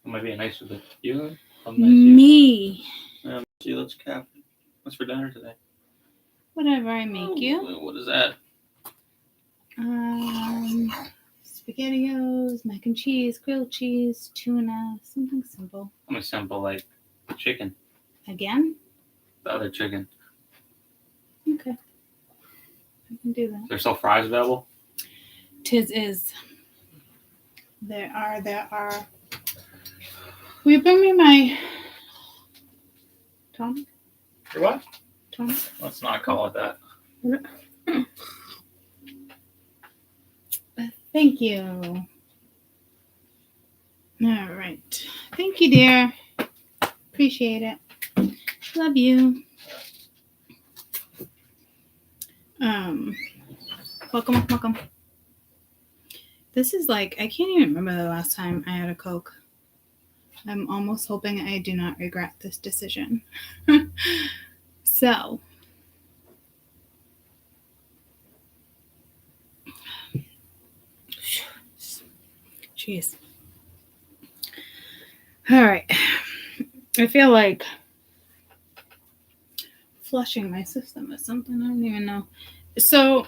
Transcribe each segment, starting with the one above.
It might be nice with it. You? Me. See, let's cap it. What's for dinner today? Whatever I make you. What is that? SpaghettiOs, mac and cheese, grilled cheese, tuna, something simple. I'm simple, like chicken. Again? The other chicken. Okay. I can do that. There's still fries available? Tis is. There are. Will you bring me my tonic? Your what? Tonic? Let's not call it that. Thank you. All right. Thank you, dear. Appreciate it. Love you. Welcome. This is like, I can't even remember the last time I had a Coke. I'm almost hoping I do not regret this decision. So. Jeez. All right. I feel like flushing my system is something I don't even know. So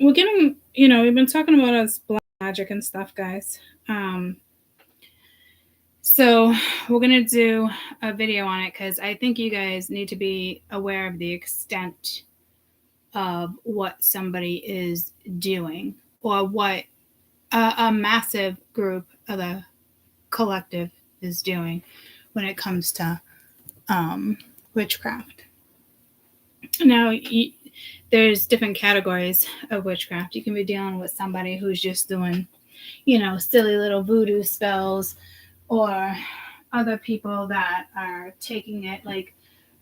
we're getting, we've been talking about us black magic and stuff, guys. So we're going to do a video on it because I think you guys need to be aware of the extent of what somebody is doing or what a massive group of the collective is doing when it comes to witchcraft. Now, there's different categories of witchcraft. You can be dealing with somebody who's just doing, silly little voodoo spells, or other people that are taking it like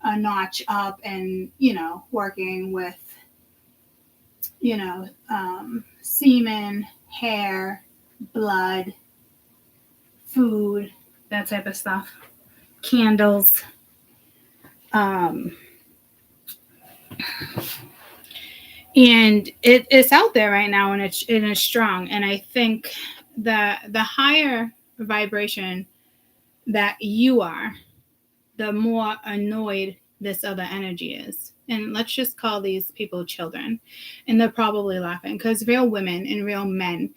a notch up and, working with, semen, hair, blood, food, that type of stuff, candles. And it's out there right now, and it's strong. And I think that the higher vibration that you are, the more annoyed this other energy is. And let's just call these people children. And they're probably laughing because real women and real men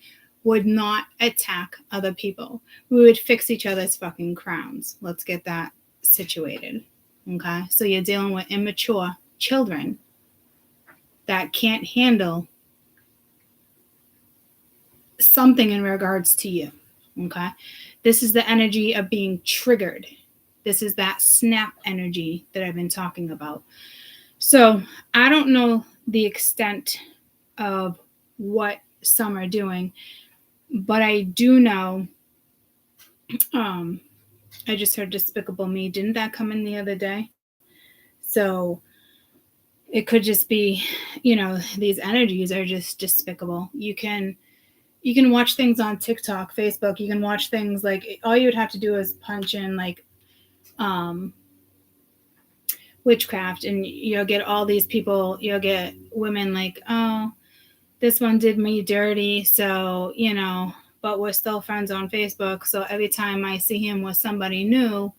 would not attack other people. We would fix each other's fucking crowns. Let's get that situated. Okay? So you're dealing with immature children that can't handle something in regards to you. Okay? This is the energy of being triggered. This is that snap energy that I've been talking about. So I don't know the extent of what some are doing, but I do know, I just heard Despicable Me. Didn't that come in the other day? So it could just be, these energies are just despicable. You can watch things on TikTok, Facebook. You can watch things like, all you would have to do is punch in like witchcraft, and you'll get all these people. You'll get women like, oh, this one did me dirty, so but we're still friends on Facebook. So every time I see him with somebody new,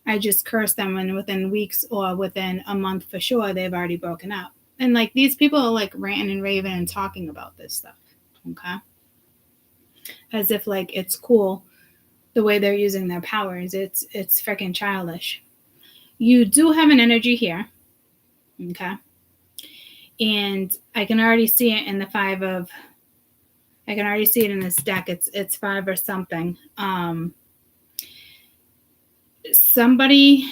I just curse them, and within weeks or within a month for sure, they've already broken up. And like, these people are like ranting and raving and talking about this stuff, okay? As if like it's cool the way they're using their powers. It's freaking childish. You do have an energy here, okay? And I can already see it in the I can already see it in this deck. It's 5 or something. Somebody,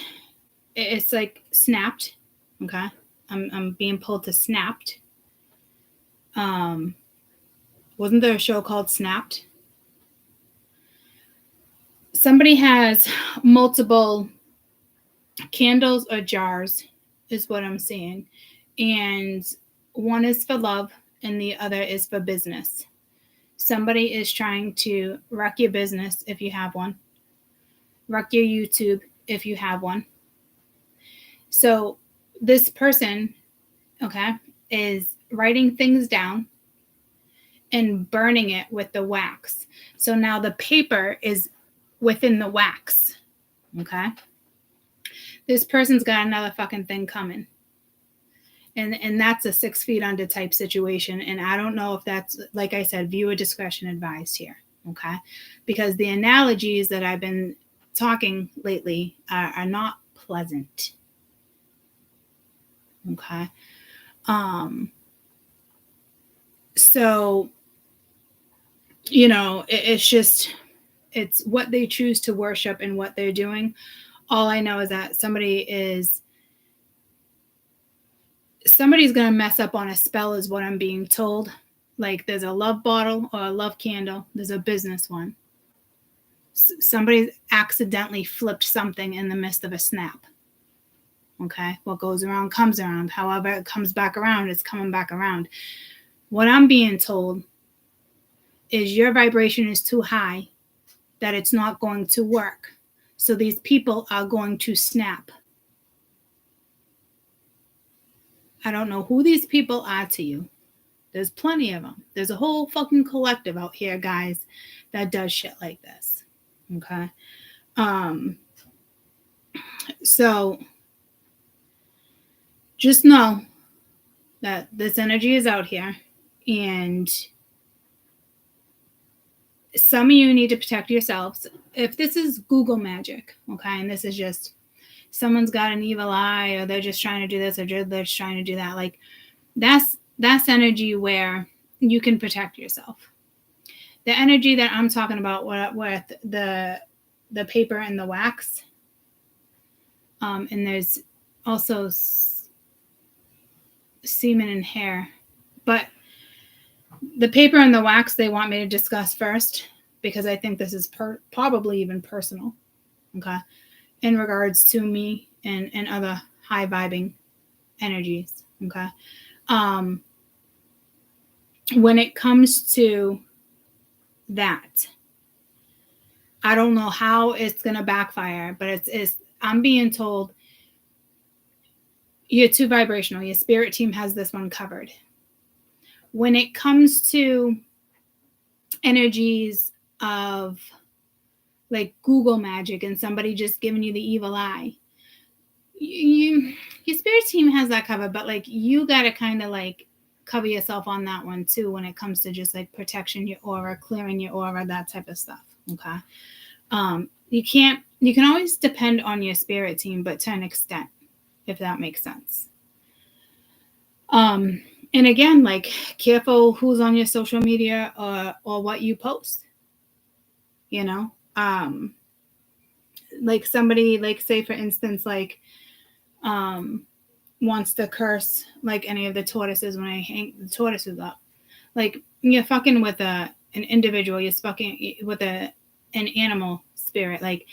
it's like snapped, okay? I'm being pulled to snapped. Wasn't there a show called Snapped? Somebody has multiple candles or jars is what I'm seeing. And one is for love and the other is for business. Somebody is trying to wreck your business if you have one. Wreck your YouTube if you have one. So this person, okay, is writing things down and burning it with the wax. So now the paper is within the wax. Okay? This person's got another fucking thing coming. And that's a 6 feet under type situation. And I don't know if that's, like I said, viewer discretion advised here. Okay? Because the analogies that I've been talking lately are not pleasant. Okay? So, you know, it's what they choose to worship and what they're doing. All I know is that somebody's going to mess up on a spell is what I'm being told. Like there's a love bottle or a love candle. There's a business one. Somebody accidentally flipped something in the midst of a snap. Okay. What goes around comes around. However it comes back around, it's coming back around. What I'm being told is your vibration is too high, that it's not going to work. So these people are going to snap. I don't know who these people are to you. There's plenty of them. There's a whole fucking collective out here, guys, that does shit like this. Okay? So just know that this energy is out here, and some of you need to protect yourselves. If this is Google magic, okay, and this is just someone's got an evil eye, or they're just trying to do this, or they're just trying to do that, like that's energy where you can protect yourself. The energy that I'm talking about with the paper and the wax, and there's also semen and hair, but the paper and the wax they want me to discuss first, because I think this is probably even personal, okay, in regards to me and other high vibing energies, okay. When it comes to that, I don't know how it's going to backfire, but I'm being told you're too vibrational. Your spirit team has this one covered. When it comes to energies of like Google magic and somebody just giving you the evil eye, your spirit team has that covered, but like you got to kind of like cover yourself on that one too when it comes to just like protection your aura, clearing your aura, that type of stuff. Okay. You can always depend on your spirit team, but to an extent, if that makes sense. And again, like careful who's on your social media or what you post, you know, like somebody, like say for instance, like, wants to curse like any of the tortoises when I hang the tortoises up. Like you're fucking with an individual, you're fucking with an animal spirit, like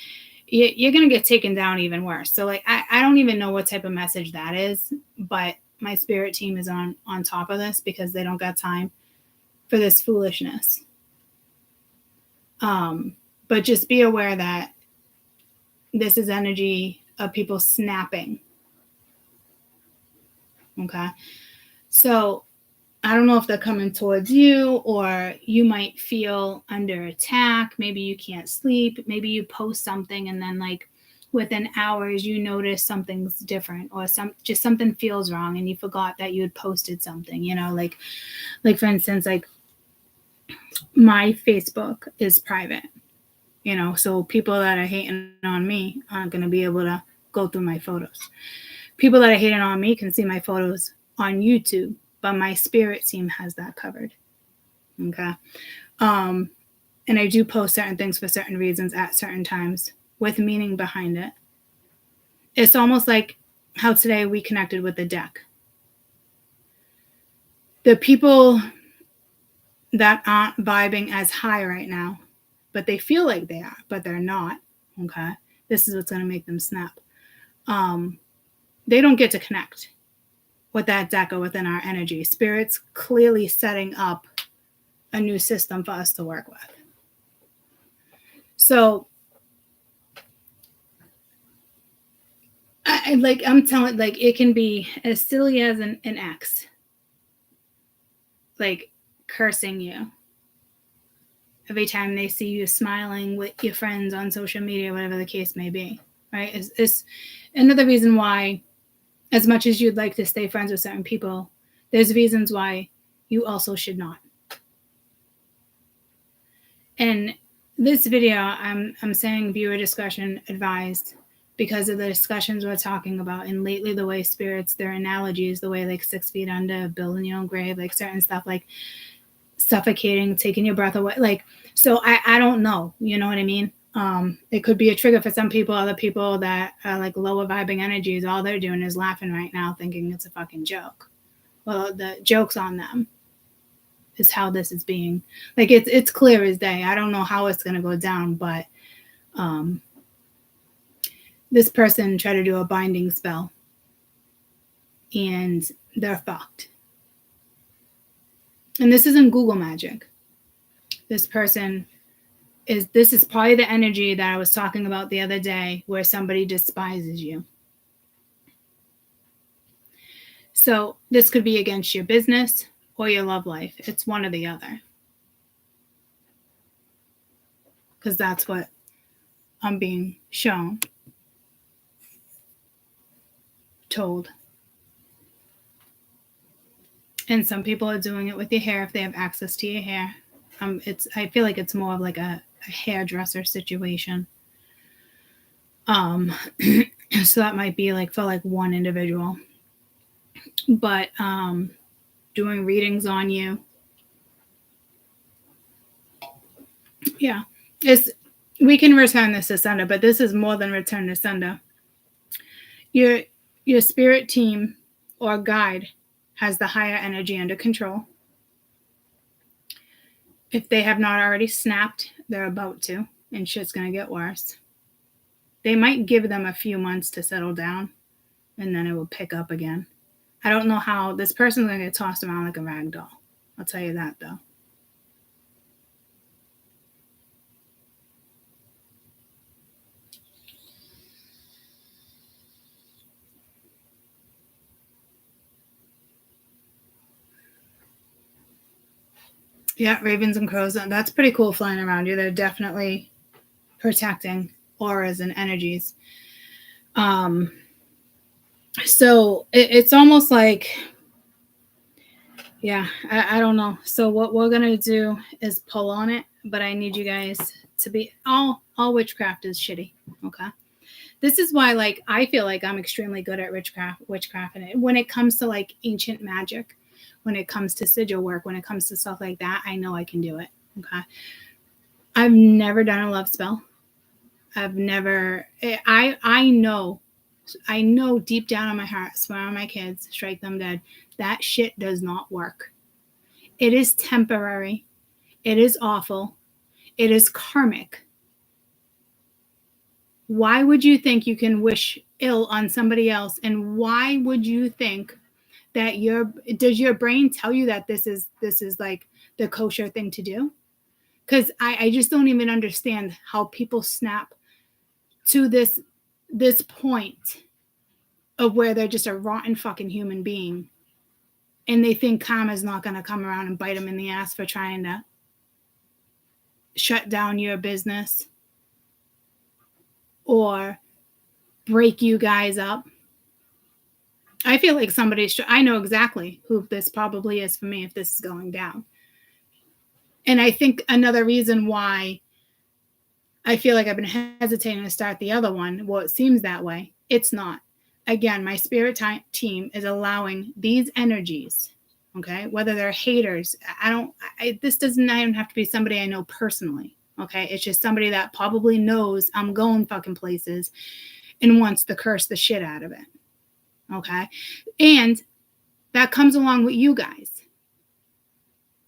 you're gonna get taken down even worse. So like I don't even know what type of message that is, but my spirit team is on top of this because they don't got time for this foolishness. But just be aware that this is energy of people snapping. Okay. So I don't know if they're coming towards you, or you might feel under attack. Maybe you can't sleep. Maybe you post something and then like within hours you notice something's different, or just something feels wrong and you forgot that you had posted something, you know, like for instance, like my Facebook is private, you know, so people that are hating on me aren't going to be able to go through my photos. People that are hating on me can see my photos on YouTube, but my spirit team has that covered. Okay. And I do post certain things for certain reasons at certain times with meaning behind it. It's almost like how today we connected with the deck. The people that aren't vibing as high right now, but they feel like they are, but they're not. Okay. This is what's going to make them snap. They don't get to connect with that deck or within our energy. Spirit's clearly setting up a new system for us to work with. So, I'm telling, like, it can be as silly as an ex, like, cursing you. every time they see you smiling with your friends on social media, whatever the case may be, right? It's another reason why, as much as you'd like to stay friends with certain people, there's reasons why you also should not. And this video, I'm saying viewer discretion advised because of the discussions we're talking about. And lately, the way spirits, their analogies, the way like 6 feet under, building your own grave, like certain stuff, like suffocating, taking your breath away. Like, so I don't know, you know what I mean? It could be a trigger for some people. Other people that are like lower vibing energies, all they're doing is laughing right now, thinking it's a fucking joke. Well, the joke's on them. Is how this is being, like, it's clear as day. I don't know how it's going to go down, but this person tried to do a binding spell and they're fucked. And this isn't Google magic. This is probably the energy that I was talking about the other day, where somebody despises you. So this could be against your business or your love life. It's one or the other. Because that's what I'm being shown, told. And some people are doing it with your hair if they have access to your hair. I feel like it's more of like a hairdresser situation. So that might be like for like one individual. But doing readings on you. Yeah. We can return this to sender, but this is more than return to sender. Your spirit team or guide has the higher energy under control. If they have not already snapped, they're about to, and shit's going to get worse. They might give them a few months to settle down, and then it will pick up again. I don't know how this person's going to get tossed around like a rag doll. I'll tell you that, though. Yeah, ravens and crows. That's pretty cool flying around you. They're definitely protecting auras and energies. So it's almost like, yeah, I don't know. So what we're going to do is pull on it, but I need you guys to be, all witchcraft is shitty, okay? This is why, like, I feel like I'm extremely good at witchcraft. And when it comes to, like, ancient magic, when it comes to sigil work, when it comes to stuff like that, I know I can do it, okay? I've never done a love spell. I've never, I know deep down in my heart, swear on my kids, strike them dead, that shit does not work. It is temporary. It is awful. It is karmic. Why would you think you can wish ill on somebody else? And why would you think that does your brain tell you that this is like the kosher thing to do? Because I just don't even understand how people snap to this point of where they're just a rotten fucking human being, and they think karma's not going to come around and bite them in the ass for trying to shut down your business or break you guys up. I feel like I know exactly who this probably is for me if this is going down. And I think another reason why I feel like I've been hesitating to start the other one, well, it seems that way. It's not. Again, my spirit team is allowing these energies, okay, whether they're haters. This doesn't even have to be somebody I know personally, okay? It's just somebody that probably knows I'm going fucking places and wants to curse the shit out of it, okay? And that comes along with you guys,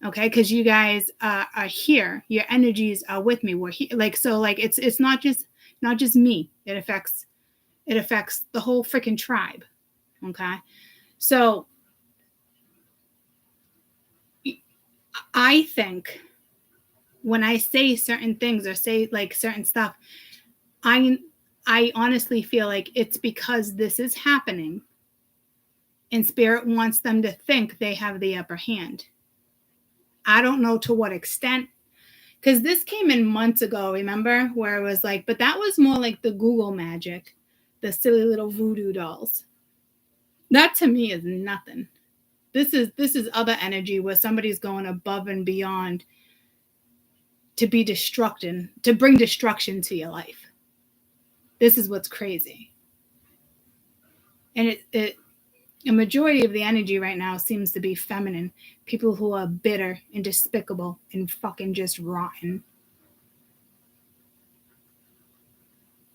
okay? Because you guys are here. Your energies are with me. We're here. Like, so, like, it's not just me. It affects the whole freaking tribe, okay? So I think when I say certain things or say like certain stuff, I honestly feel like it's because this is happening and spirit wants them to think they have the upper hand. I don't know to what extent, Because this came in months ago, remember? Where it was like, but that was more like the Google magic, the silly little voodoo dolls. That to me is nothing. This is other energy where somebody's going above and beyond to be destruction, to bring destruction to your life. This is what's crazy. And a majority of the energy right now seems to be feminine. People who are bitter and despicable and fucking just rotten.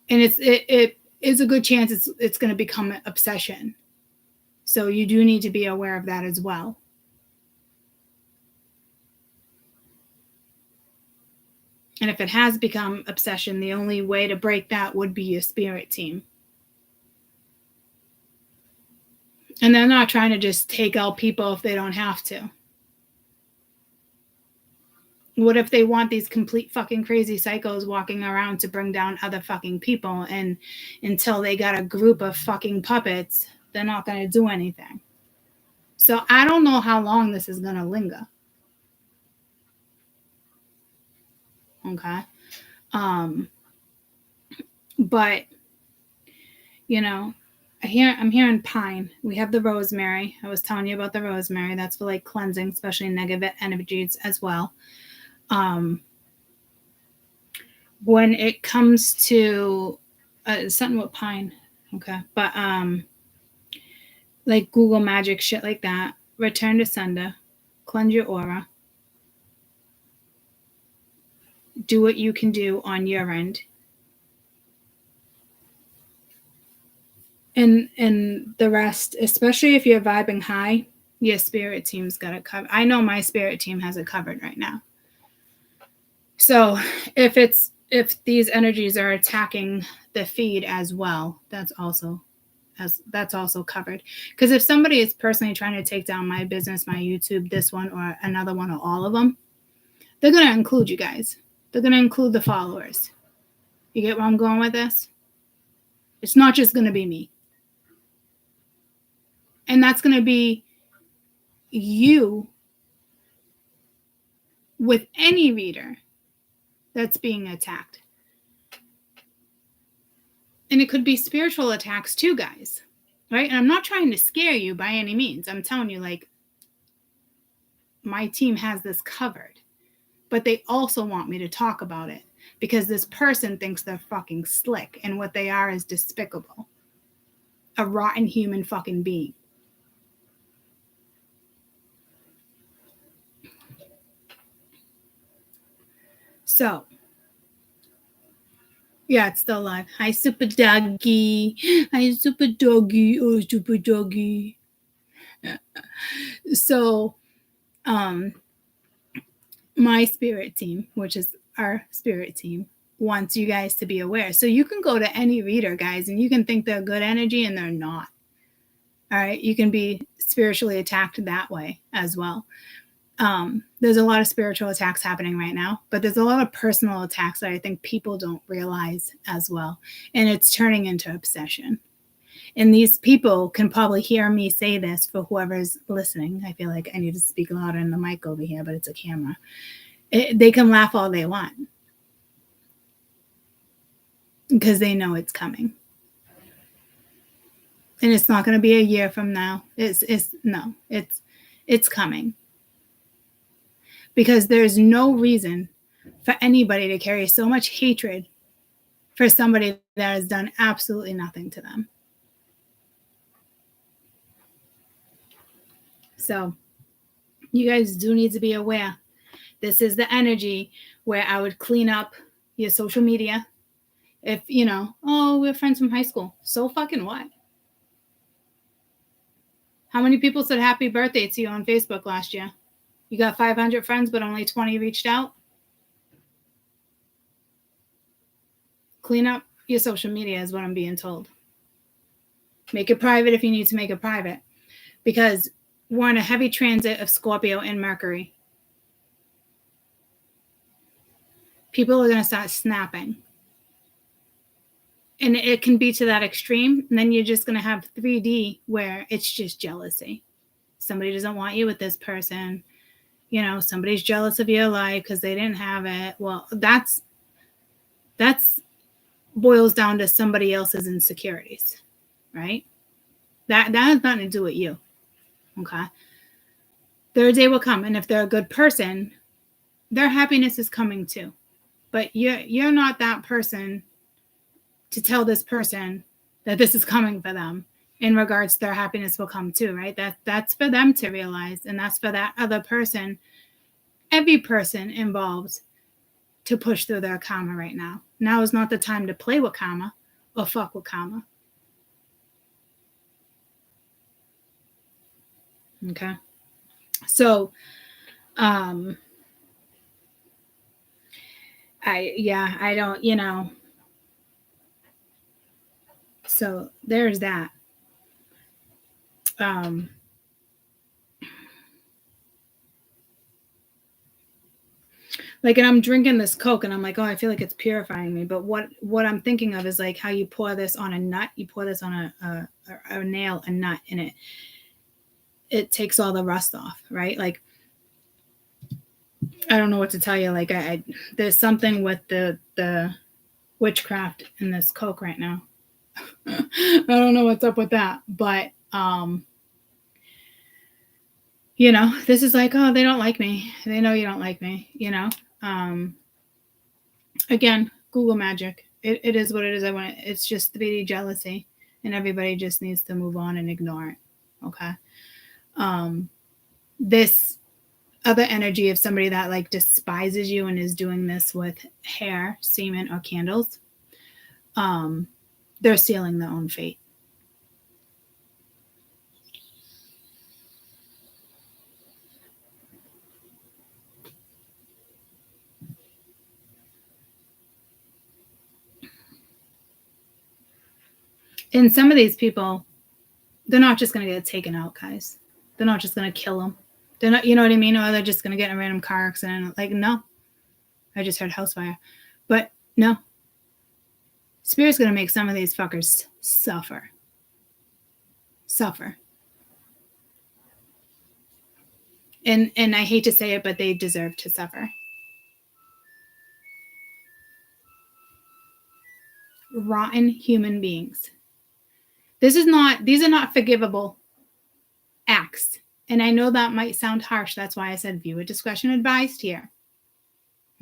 And it is a good chance it's going to become an obsession. So you do need to be aware of that as well. And if it has become obsession, the only way to break that would be your spirit team. And they're not trying to just take out people if they don't have to. What if they want these complete fucking crazy psychos walking around to bring down other fucking people, and until they got a group of fucking puppets, they're not going to do anything. So I don't know how long this is going to linger. Okay. But, you know, I'm hearing pine. We have the rosemary. I was telling you about the rosemary. That's for like cleansing, especially negative energies as well. When it comes to something with pine, okay, but like Google magic shit like that, return to sender, cleanse your aura, do what you can do on your end. And the rest, especially if you're vibing high, your spirit team's got it covered. I know my spirit team has it covered right now. So if these energies are attacking the feed as well, that's also covered. Because if somebody is personally trying to take down my business, my YouTube, this one or another one or all of them, they're going to include you guys. They're going to include the followers. You get where I'm going with this? It's not just going to be me. And that's going to be you with any reader that's being attacked. And it could be spiritual attacks too, guys. Right? And I'm not trying to scare you by any means. I'm telling you, like, my team has this covered. But they also want me to talk about it because this person thinks they're fucking slick, and what they are is despicable. A rotten human fucking being. So, yeah, it's still alive. Hi, super doggy. Hi, super doggy. Oh, super doggy. So, my spirit team, which is our spirit team, wants you guys to be aware. So you can go to any reader, guys, and you can think they're good energy and they're not. All right. You can be spiritually attacked that way as well. There's a lot of spiritual attacks happening right now, but there's a lot of personal attacks that I think people don't realize as well. And it's turning into obsession. And these people can probably hear me say this for whoever's listening. I feel like I need to speak louder in the mic over here, but it's a camera. They can laugh all they want because they know it's coming. And it's not going to be a year from now. It's coming. Because there's no reason for anybody to carry so much hatred for somebody that has done absolutely nothing to them. So you guys do need to be aware. This is the energy where I would clean up your social media. If, we're friends from high school. So fucking what? How many people said happy birthday to you on Facebook last year? You got 500 friends, but only 20 reached out? Clean up your social media is what I'm being told. Make it private if you need to make it private. Because we're in a heavy transit of Scorpio and Mercury. People are going to start snapping. And it can be to that extreme. And then you're just going to have 3D where it's just jealousy. Somebody doesn't want you with this person. Somebody's jealous of your life because they didn't have it. Well, that's boils down to somebody else's insecurities, right? That has nothing to do with you. Okay. Their day will come, and if they're a good person, their happiness is coming too. But you're not that person to tell this person that this is coming for them. In regards to their happiness will come too, right? That's for them to realize, and that's for that other person, every person involved, to push through their karma right now. Now is not the time to play with karma or fuck with karma. Okay. So, I don't, so there's that. And I'm drinking this Coke and I'm like, oh, I feel like it's purifying me. But what I'm thinking of is like how you pour this on a nut, you pour this on a nail, a nut, and it takes all the rust off, right? Like, I don't know what to tell you. Like, there's something with the witchcraft in this Coke right now. I don't know what's up with that, but this is like, oh, they don't like me. They know you don't like me, again, Google magic. It is what it is. It's just 3D jealousy, and everybody just needs to move on and ignore it. Okay. This other energy of somebody that like despises you and is doing this with hair, semen, or candles, they're sealing their own fate. And some of these people, they're not just going to get taken out, guys. They're not just going to kill them. They're not, you know what I mean? Or they're just going to get in a random car accident. Like, no. I just heard house fire. But no. Spirit's going to make some of these fuckers suffer. Suffer. And I hate to say it, but they deserve to suffer. Rotten human beings. These are not forgivable acts. And I know that might sound harsh. That's why I said viewer discretion advised here.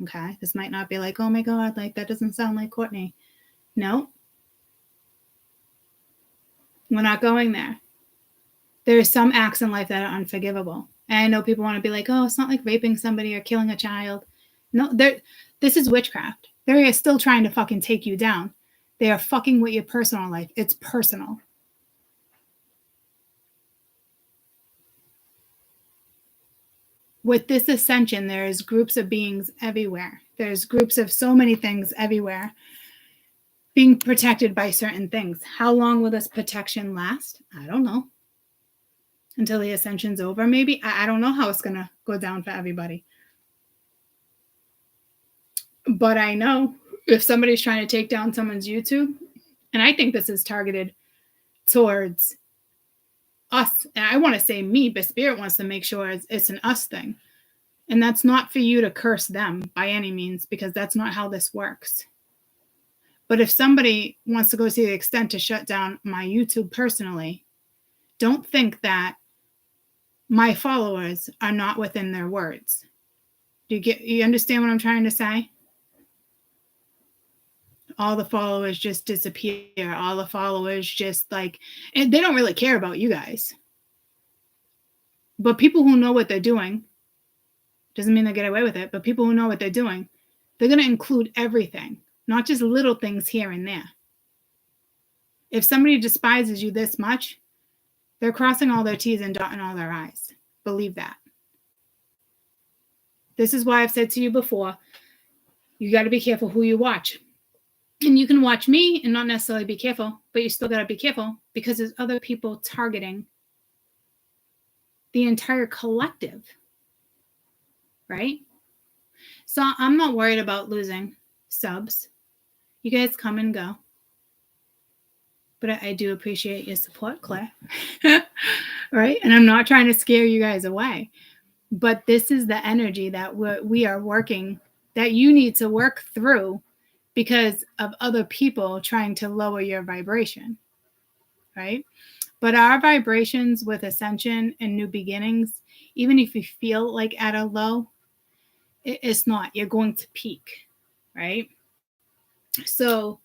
Okay. This might not be like, oh my God, like that doesn't sound like Courtney. No. We're not going there. There are some acts in life that are unforgivable. And I know people want to be like, oh, it's not like raping somebody or killing a child. No, this is witchcraft. They're still trying to fucking take you down. They are fucking with your personal life. It's personal. With this ascension, there's groups of beings everywhere. There's groups of so many things everywhere being protected by certain things. How long will this protection last? I don't know. Until the ascension's over, maybe. I don't know how it's going to go down for everybody. But I know if somebody's trying to take down someone's YouTube, and I think this is targeted towards us. And I want to say me, but Spirit wants to make sure it's an us thing. And that's not for you to curse them by any means, because that's not how this works. But if somebody wants to go to the extent to shut down my YouTube personally, don't think that my followers are not within their words. You understand what I'm trying to say? All the followers just disappear. All the followers just like, and they don't really care about you guys. But people who know what they're doing, doesn't mean they get away with it, but people who know what they're doing, they're going to include everything, not just little things here and there. If somebody despises you this much, they're crossing all their T's and dotting all their I's. Believe that. This is why I've said to you before, you got to be careful who you watch. And you can watch me and not necessarily be careful, but you still got to be careful because there's other people targeting the entire collective, right? So I'm not worried about losing subs. You guys come and go. But I do appreciate your support, Claire. Right? And I'm not trying to scare you guys away. But this is the energy that we are working, that you need to work through because of other people trying to lower your vibration, right? But our vibrations with ascension and new beginnings, even if you feel like at a low, it's not. You're going to peak, right? So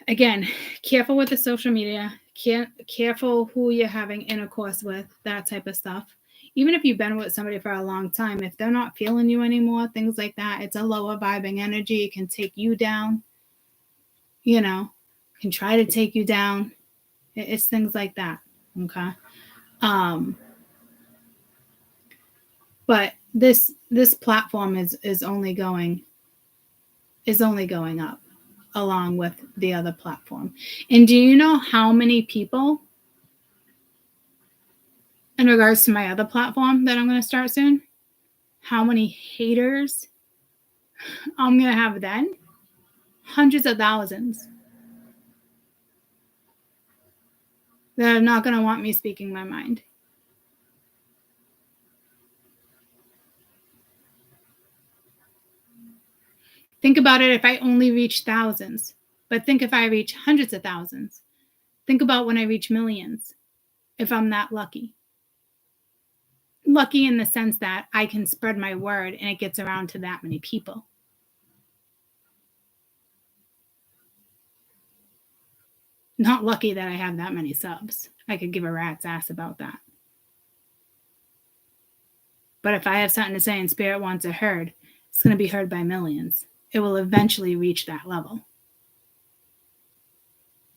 again, careful with the social media, careful who you're having intercourse with, that type of stuff. Even if you've been with somebody for a long time, if they're not feeling you anymore, things like that, it's a lower vibing energy. It can take you down, can try to take you down. It's things like that. Okay. But this platform is only going up along with the other platform. And do you know how many people, in regards to my other platform that I'm going to start soon, how many haters I'm going to have then? Hundreds of thousands that are not going to want me speaking my mind. Think about it if I only reach thousands, but think if I reach hundreds of thousands. Think about when I reach millions, if I'm that lucky. Lucky in the sense that I can spread my word and it gets around to that many people. Not lucky that I have that many subs. I could give a rat's ass about that. But if I have something to say and spirit wants it heard, it's going to be heard by millions. It will eventually reach that level.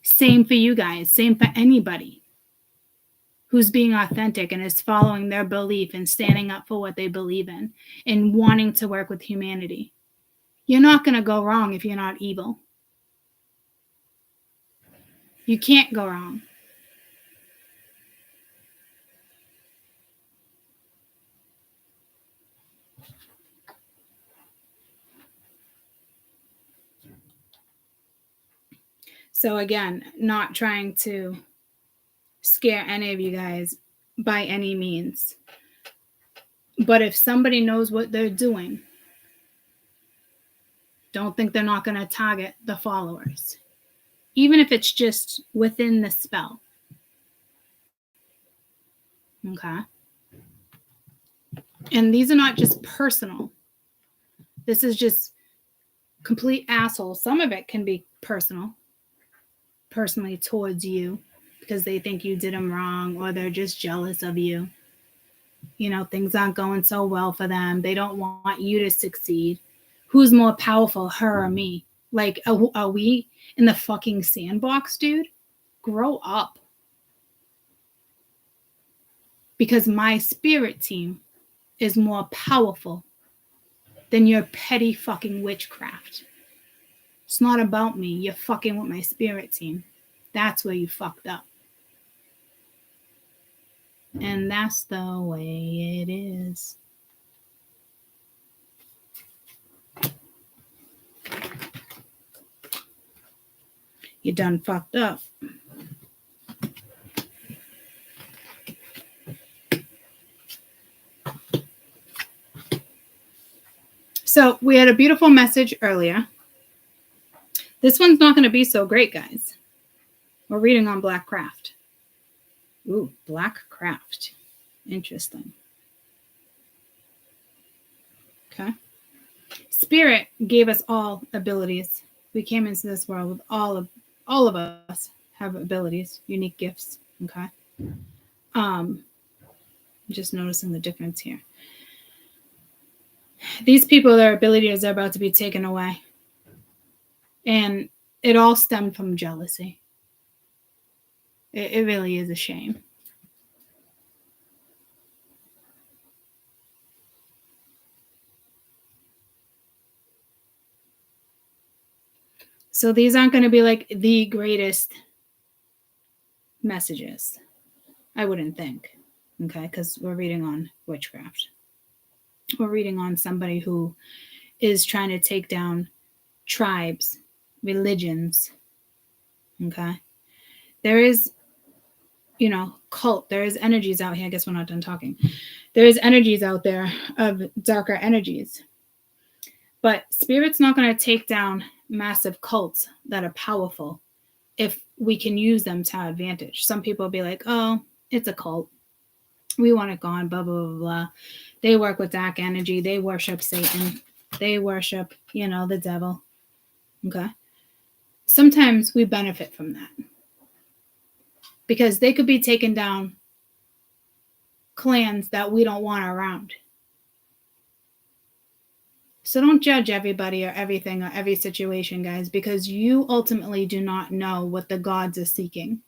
Same for you guys. Same for anybody who's being authentic and is following their belief and standing up for what they believe in and wanting to work with humanity. You're not going to go wrong if you're not evil. You can't go wrong. So again, not trying to scare any of you guys by any means. But if somebody knows what they're doing, don't think they're not going to target the followers. Even if it's just within the spell. Okay? And these are not just personal. This is just complete asshole. Some of it can be personally towards you, because they think you did them wrong or they're just jealous of you. Things aren't going so well for them. They don't want you to succeed. Who's more powerful, her or me? Like, are we in the fucking sandbox, dude? Grow up. Because my spirit team is more powerful than your petty fucking witchcraft. It's not about me. You're fucking with my spirit team. That's where you fucked up. And that's the way it is. You done fucked up. So we had a beautiful message earlier. This one's not going to be so great, guys. We're reading on black craft. Ooh, black craft. Interesting. Okay. Spirit gave us all abilities. We came into this world with all of us have abilities, unique gifts. Okay. Just noticing the difference here. These people, their abilities are about to be taken away. And it all stemmed from jealousy. It really is a shame. So these aren't going to be like the greatest messages, I wouldn't think. Okay, because we're reading on witchcraft. We're reading on somebody who is trying to take down tribes, religions. Okay. There is, cult. There is energies out here. I guess we're not done talking. There is energies out there of darker energies. But spirit's not going to take down massive cults that are powerful if we can use them to our advantage. Some people will be like, oh, it's a cult. We want it gone, blah, blah, blah, blah. They work with dark energy. They worship Satan. They worship, the devil. Okay? Sometimes we benefit from that. Because they could be taking down clans that we don't want around. So don't judge everybody or everything or every situation, guys, because you ultimately do not know what the gods are seeking.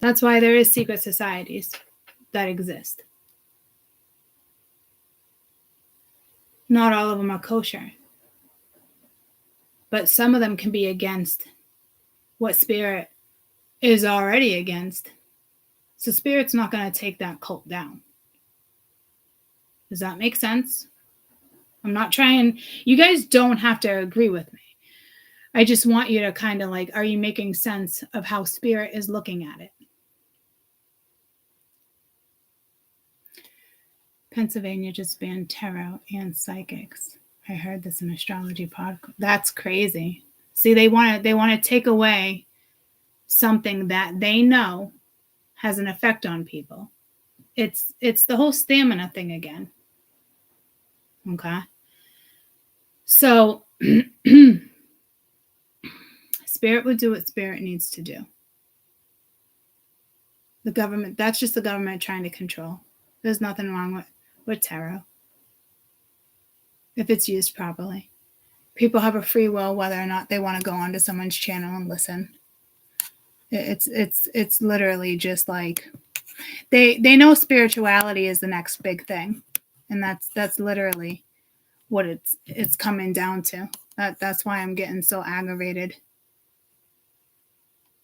That's why there is secret societies that exist. Not all of them are kosher. But some of them can be against what spirit is already against. So spirit's not going to take that cult down. Does that make sense? I'm not trying. You guys don't have to agree with me. I just want you to kind of are you making sense of how spirit is looking at it? Pennsylvania just banned tarot and psychics. I heard this in astrology podcast. That's crazy. See, they want to take away something that they know has an effect on people. It's the whole stamina thing again. Okay. So spirit would do what spirit needs to do. The government, that's just the government trying to control. There's nothing wrong with tarot if it's used properly. People have a free will whether or not they want to go onto someone's channel and listen. It's literally just they know spirituality is the next big thing, and that's literally what it's coming down to. That's why I'm getting so aggravated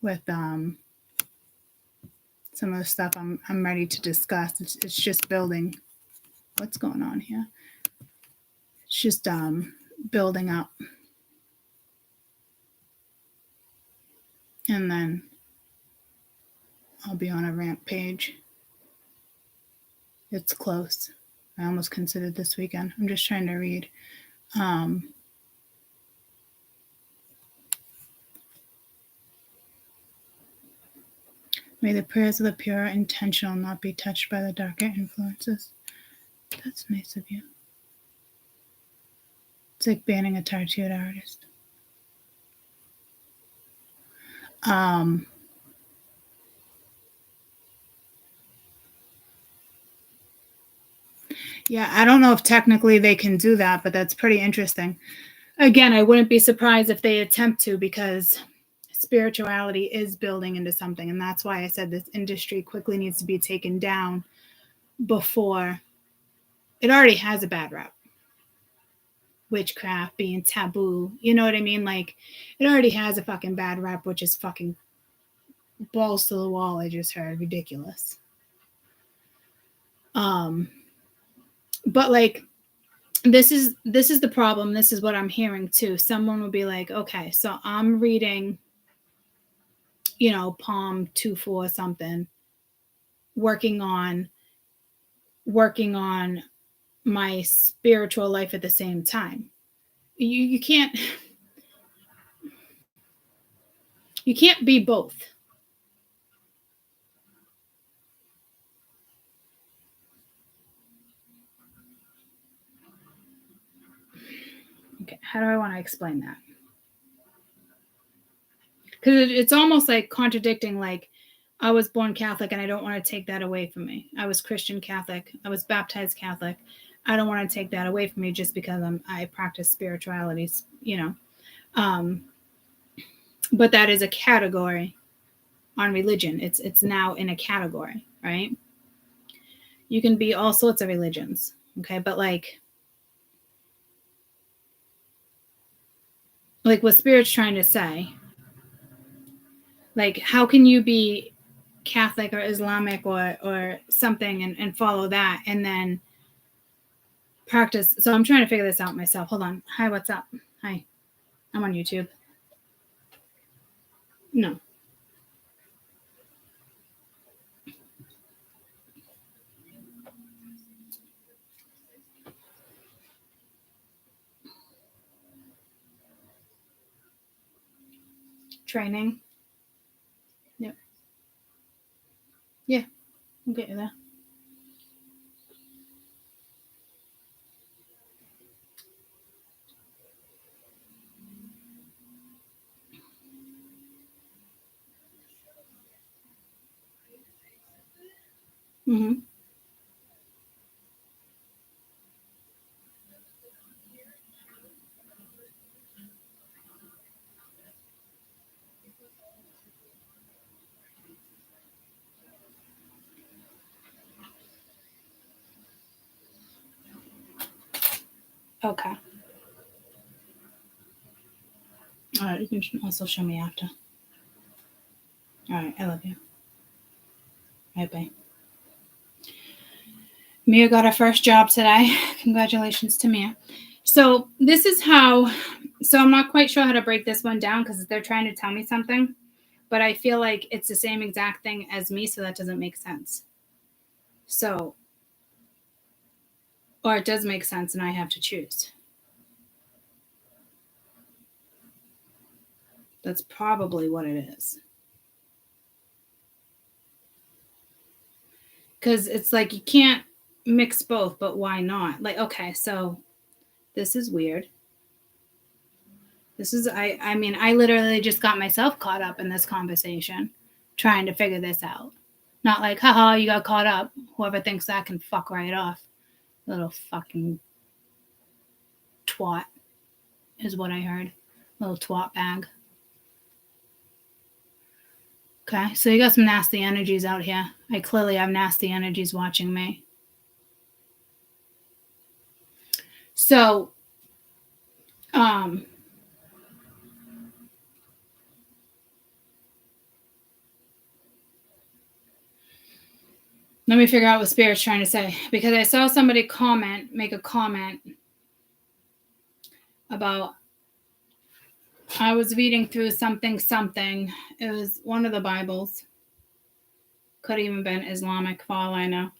with some of the stuff I'm ready to discuss. It's just building. What's going on here? It's just building up. And then I'll be on a rampage. It's close. I almost considered this weekend. I'm just trying to read. May the prayers of the pure intentional not be touched by the darker influences. That's nice of you. It's like banning a tattooed artist. Yeah, I don't know if technically they can do that, but that's pretty interesting. Again, I wouldn't be surprised if they attempt to, because spirituality is building into something. And that's why I said this industry quickly needs to be taken down before it already has a bad rap. Witchcraft being taboo. You know what I mean? It already has a fucking bad rap, which is fucking balls to the wall. I just heard ridiculous. But this is the problem. This is what I'm hearing too. Someone will be like, okay, so I'm reading, Palm 2-4 something, working on my spiritual life at the same time. You can't be both. Okay, how do I want to explain that? Because it's almost like contradicting, I was born Catholic and I don't want to take that away from me. I was Christian Catholic. I was baptized Catholic. I don't want to take that away from me just because I practice spirituality, but that is a category on religion. It's now in a category, right? You can be all sorts of religions, okay? But what Spirit's trying to say, Like, how can you be Catholic or Islamic or something and follow that and then practice? So I'm trying to figure this out myself. Hold on. Hi, what's up? Hi. I'm on YouTube. No. Training. Yep. Yeah. I'll get you there. Mm-hmm. Okay. All right. You can also show me after. All right. I love you. All right. Bye. Mia got her first job today. Congratulations to Mia. So this is how, so I'm not quite sure how to break this one down because they're trying to tell me something, but I feel like it's the same exact thing as me, so that doesn't make sense. So, or it does make sense and I have to choose. That's probably what it is. Because it's like you can't mix both, but why not? Like, okay, so this is weird. This is, I mean, I literally just got myself caught up in this conversation trying to figure this out. Not like, haha, you got caught up. Whoever thinks that can fuck right off. Little fucking twat is what I heard. Little twat bag. Okay, so you got some nasty energies out here. I clearly have nasty energies watching me. So, let me figure out what Spirit's trying to say. Because I saw somebody make a comment about, I was reading through something. It was one of the Bibles. Could have even been Islamic, for all I know.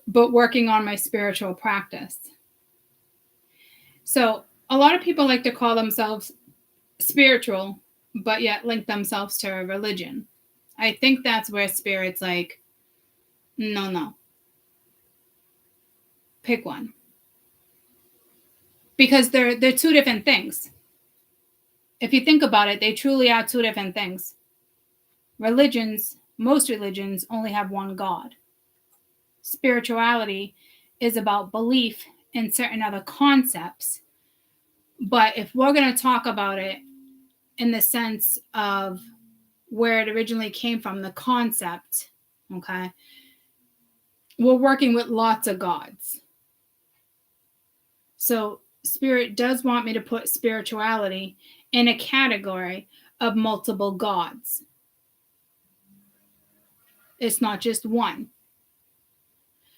But working on my spiritual practice. So a lot of people like to call themselves spiritual, but yet link themselves to a religion. I think that's where Spirit's like, no. Pick one. Because they're two different things. If you think about it, they truly are two different things. Most religions only have one God. Spirituality is about belief in certain other concepts. But if we're going to talk about it in the sense of where it originally came from, the concept, okay, we're working with lots of gods. So Spirit does want me to put spirituality in a category of multiple gods. It's not just one.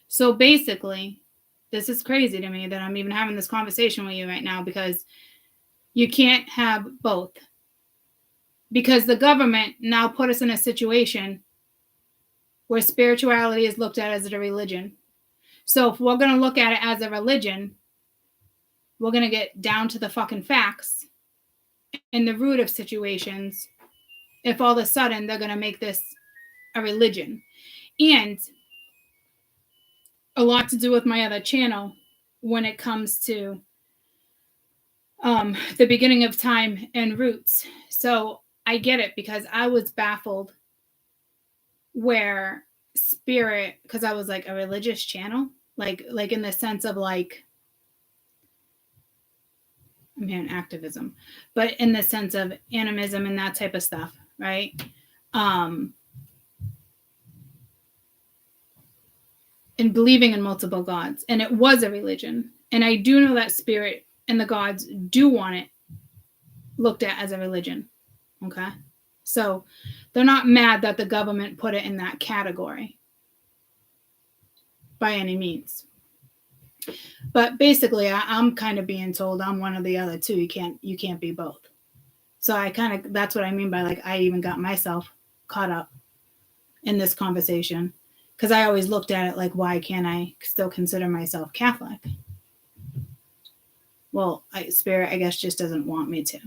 So basically, this is crazy to me that I'm even having this conversation with you right now, because you can't have both. Because the government now put us in a situation where spirituality is looked at as a religion. So if we're going to look at it as a religion, we're going to get down to the fucking facts and the root of situations if all of a sudden they're going to make this a religion. And a lot to do with my other channel when it comes to the beginning of time and roots. So I get it, because I was baffled where Spirit, because I was like, a religious channel, like in the sense of like, I'm hearing activism, but in the sense of animism and that type of stuff, right? And believing in multiple gods. And it was a religion. And I do know that Spirit and the gods do want it looked at as a religion. Okay. So they're not mad that the government put it in that category by any means. But basically, I'm kind of being told I'm one or the other too. You can't be both. So that's what I mean by like I even got myself caught up in this conversation because I always looked at it like, why can't I still consider myself Catholic? Well, Spirit, I guess, just doesn't want me to.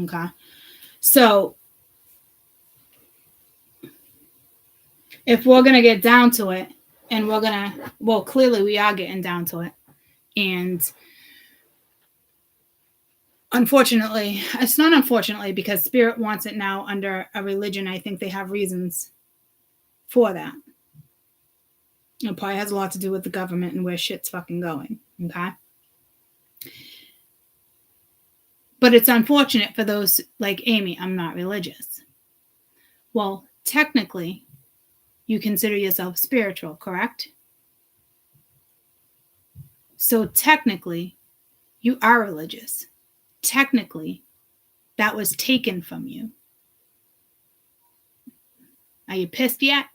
Okay. So if we're going to get down to it, and clearly we are getting down to it. And unfortunately, it's not unfortunately because Spirit wants it now under a religion. I think they have reasons for that. It probably has a lot to do with the government and where shit's fucking going. Okay. But it's unfortunate for those like Amy, I'm not religious. Well, technically, you consider yourself spiritual, correct? So technically, you are religious. Technically, that was taken from you. Are you pissed yet?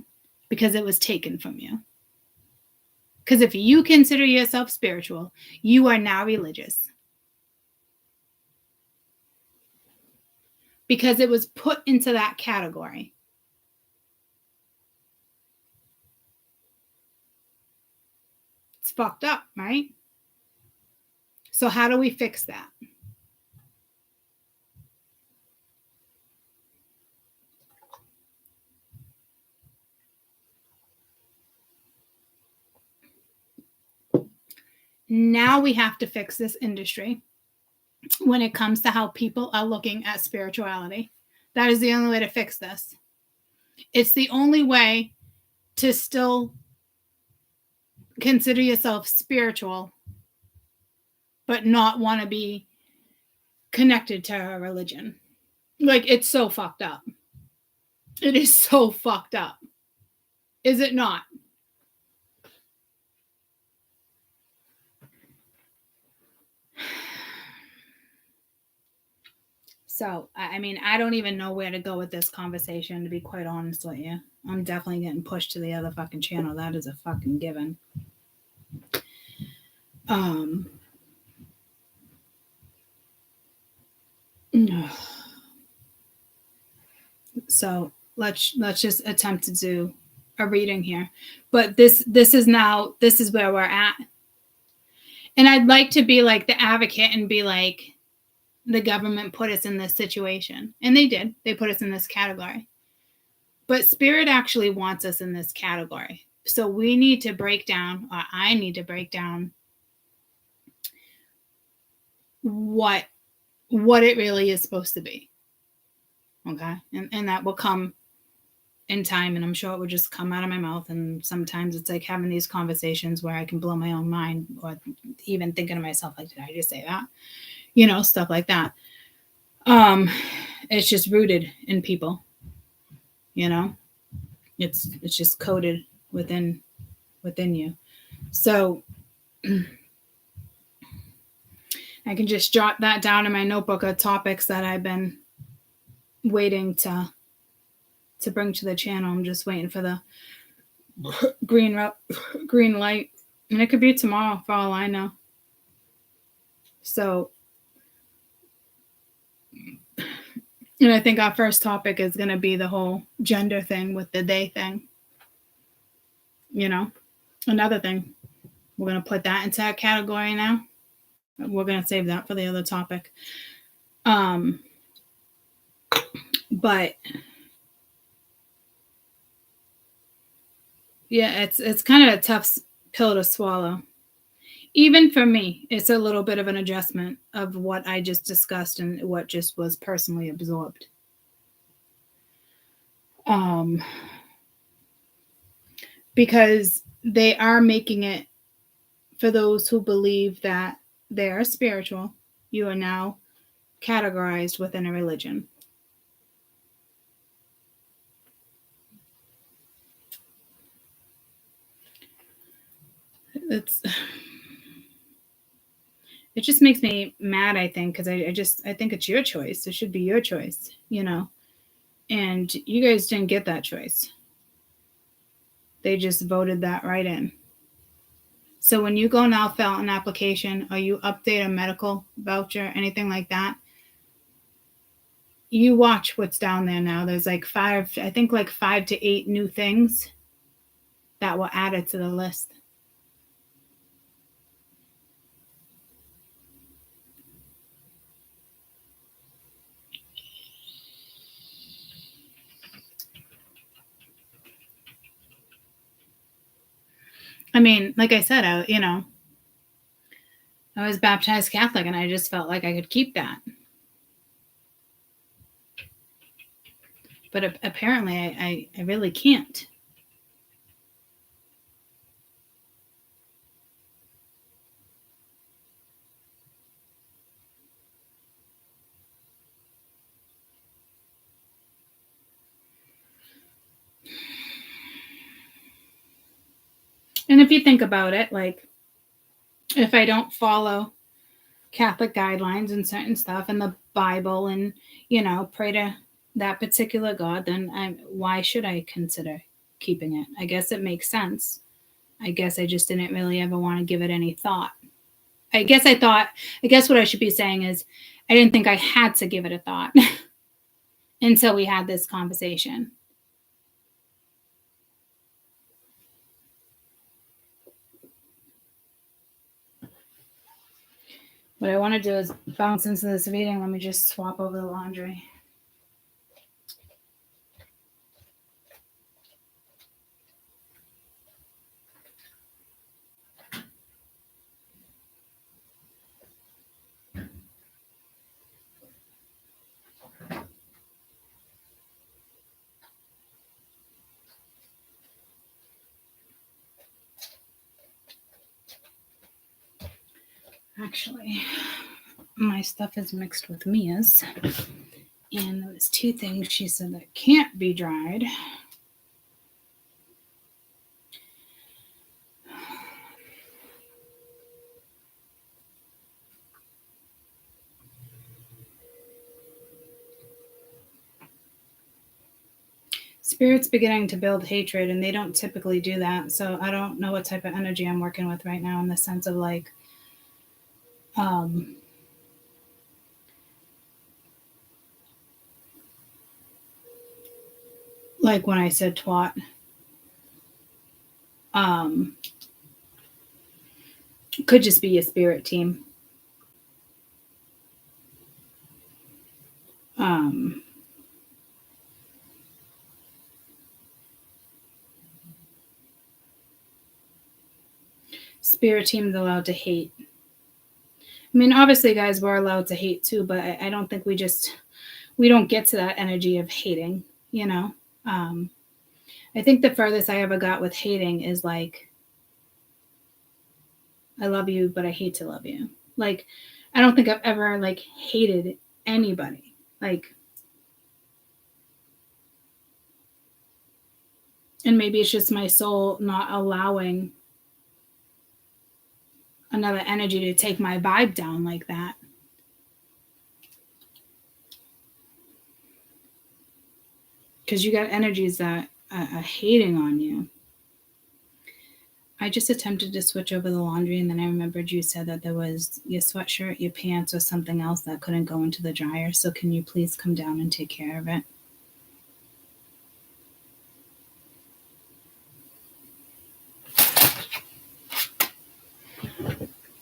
Because it was taken from you. Because if you consider yourself spiritual, you are now religious. Because it was put into that category. It's fucked up, right? So how do we fix that? Now we have to fix this industry when it comes to how people are looking at spirituality. That is the only way to fix this. It's the only way to still consider yourself spiritual, but not want to be connected to a religion. Like, it's so fucked up. It is so fucked up. Is it not? So, I mean, I don't even know where to go with this conversation, to be quite honest with you. I'm definitely getting pushed to the other fucking channel. That is a fucking given. So let's just attempt to do a reading here. But this is where we're at. And I'd like to be like the advocate and be like, the government put us in this situation. And they did. They put us in this category. But Spirit actually wants us in this category. So we need to break down, or I need to break down what it really is supposed to be. Okay? And that will come in time, and I'm sure it would just come out of my mouth. And sometimes it's like having these conversations where I can blow my own mind, or even thinking to myself, like, did I just say that? You know, stuff like that. It's just rooted in people. You know, it's just coded within you. So I can just jot that down in my notebook of topics that I've been waiting to bring to the channel. I'm just waiting for the green light, and it could be tomorrow for all I know. So, and I think our first topic is going to be the whole gender thing with the they thing. You know, another thing, we're going to put that into that category now. We're going to save that for the other topic. But yeah, it's kind of a tough pill to swallow. Even for me, it's a little bit of an adjustment of what I just discussed and what just was personally absorbed. Because they are making it for those who believe that they are spiritual. You are now categorized within a religion. it just makes me mad, I think, because I think it's your choice. It should be your choice, you know. And you guys didn't get that choice. They just voted that right in. So when you go now fill out an application or you update a medical voucher, anything like that, you watch what's down there now. There's like 5 to 8 new things that were added to the list. I mean, like I said, I was baptized Catholic and I just felt like I could keep that. But apparently I really can't. And if you think about it, like, if I don't follow Catholic guidelines and certain stuff and the Bible and, pray to that particular God, then why should I consider keeping it? I guess it makes sense. I guess I just didn't really ever want to give it any thought. I guess what I should be saying is I didn't think I had to give it a thought until we had this conversation. What I want to do is bounce into this reading. Let me just swap over the laundry. Actually, my stuff is mixed with Mia's. And there was 2 things she said that can't be dried. Spirit's beginning to build hatred, and they don't typically do that. So I don't know what type of energy I'm working with right now in the sense of like, like when I said twat, could just be a spirit team. Spirit team's allowed to hate. I mean, obviously, guys, we're allowed to hate too, but I don't think we don't get to that energy of hating, I think the furthest I ever got with hating is like, I love you, but I hate to love you. Like, I don't think I've ever like hated anybody. Like, and maybe it's just my soul not allowing another energy to take my vibe down like that. Because you got energies that are hating on you. I just attempted to switch over the laundry, and then I remembered you said that there was your sweatshirt, your pants, or something else that couldn't go into the dryer. So can you please come down and take care of it?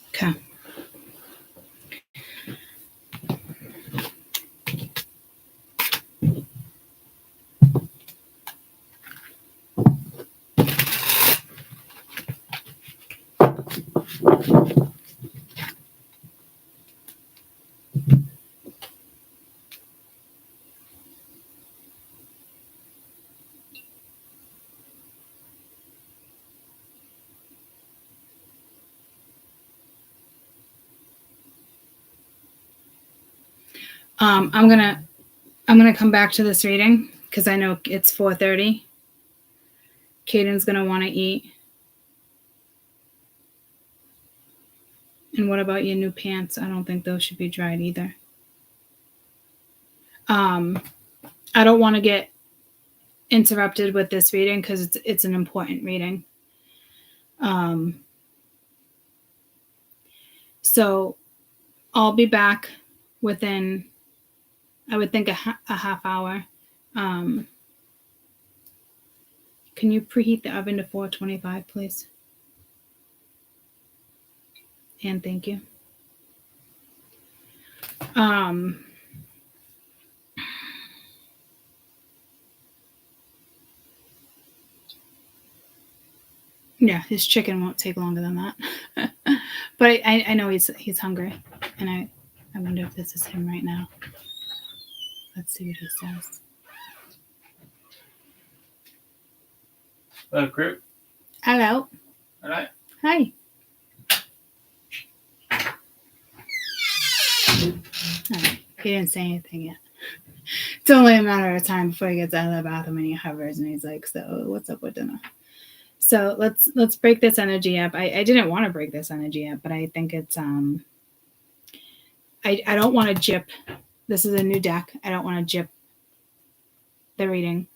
Okay. I'm gonna come back to this reading because I know it's 4:30. Caden's gonna want to eat, And what about your new pants? I don't think those should be dried either. I don't want to get interrupted with this reading because it's an important reading. So I'll be back within, I would think, a half hour. Can you preheat the oven to 425, please? And thank you. Yeah, his chicken won't take longer than that. But I know he's hungry, and I wonder if this is him right now. Let's see what he says. Hello, crew. Hello. All right. Hi. Right. He didn't say anything yet. It's only a matter of time before he gets out of the bathroom and he hovers and he's like, "So what's up with dinner?" So let's break this energy up. I didn't want to break this energy up, but I think it's I don't want to jip. This is a new deck. I don't want to jip the reading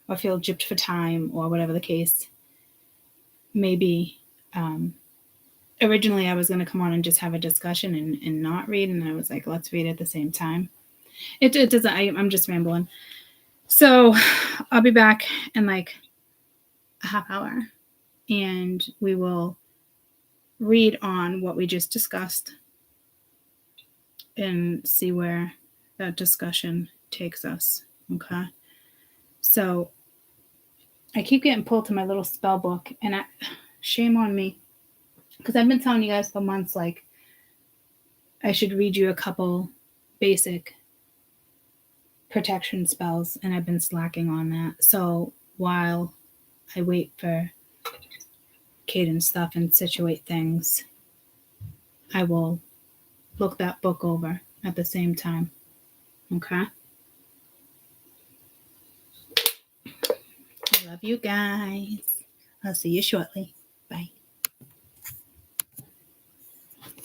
or feel gypped for time or whatever the case may be. Originally I was going to come on and just have a discussion and not read, and I was like, let's read at the same time. It doesn't. I'm just rambling. So I'll be back in like a half hour, and we will read on what we just discussed and see where that discussion takes us. Okay. So I keep getting pulled to my little spell book, and shame on me, because I've been telling you guys for months, like, I should read you a couple basic protection spells, and I've been slacking on that. So while I wait for Kate and stuff and situate things, I will look that book over at the same time. Okay? I love you guys. I'll see you shortly.